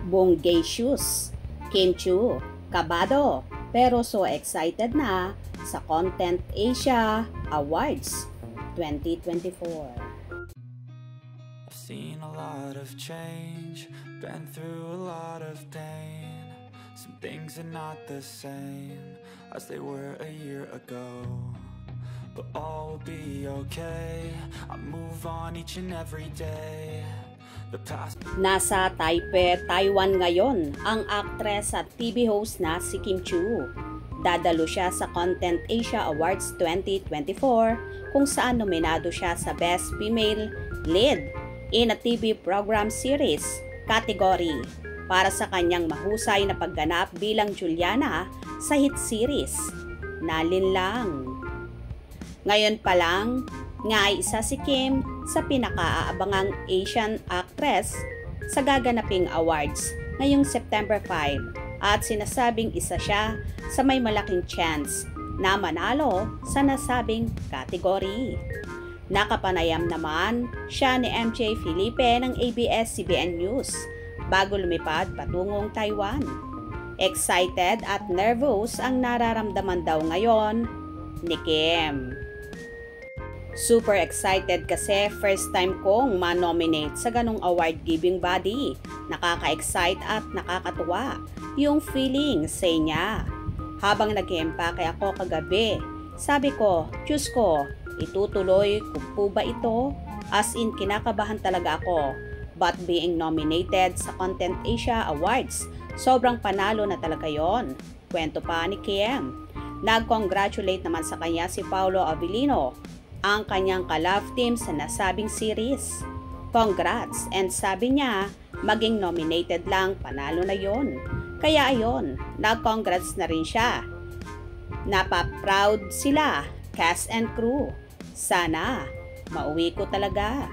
Bongacious, Kim Chiu, kabado, pero so excited na sa Content Asia Awards 2024. I've seen a lot of change, been through a lot of pain. Some things are not the same as they were a year ago, but all will be okay. I move on each and every day. Nasa Taipei, Taiwan ngayon ang actress at TV host na si Kim Chiu. Dadalo siya sa Content Asia Awards 2024 kung saan nominado siya sa Best Female Lead in a TV Program Series category para sa kanyang mahusay na pagganap bilang Juliana sa hit series na Linlang. Ngayon pa lang nga ay isa si Kim sa pinakaaabangang Asian actress sa gaganaping awards ngayong September 5 at sinasabing isa siya sa may malaking chance na manalo sa nasabing category. Nakapanayam naman siya ni MJ Felipe ng ABS-CBN News bago lumipad patungong Taiwan. Excited at nervous ang nararamdaman daw ngayon ni Kim. Super excited kasi first time kong ma-nominate sa ganong award-giving body. Nakaka-excite at nakakatuwa yung feeling, say niya. Habang nag-empake ako kagabi, sabi ko, Diyos ko, itutuloy ko po ba ito? As in, kinakabahan talaga ako. But being nominated sa Content Asia Awards, sobrang panalo na talaga yon. Kwento pa ni Kim. Nag-congratulate naman sa kanya si Paolo Avellino, ang kanyang ka-love team sa nasabing series. Congrats, and sabi niya, maging nominated lang, panalo na yon. Kaya ayon, nag-congrats na rin siya. Napaproud sila, cast and crew. Sana, mauwi ko talaga.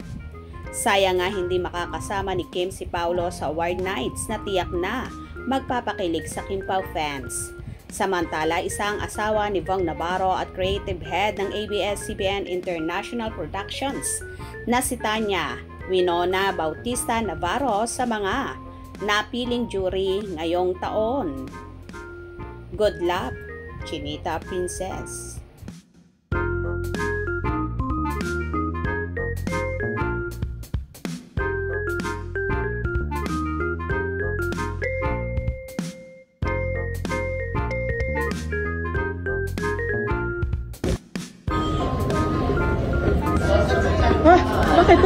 Sayang nga hindi makakasama ni Kim si Paolo sa award nights na tiyak na magpapakilig sa Kim Pao fans. Samantala, isang asawa ni Vong Navarro at creative head ng ABS-CBN International Productions na si Tanya Winona Bautista Navarro sa mga napiling jury ngayong taon. Good luck, Chinita Princess! Bakit?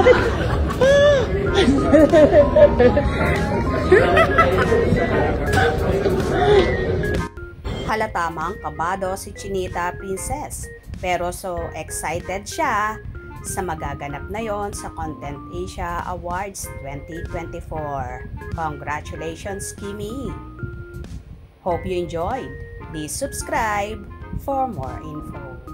Halatamang kabado si Chinita Princess, pero so excited siya sa magaganap na yon sa Content Asia Awards 2024. Congratulations, Kimi! Hope you enjoyed. Please subscribe for more info.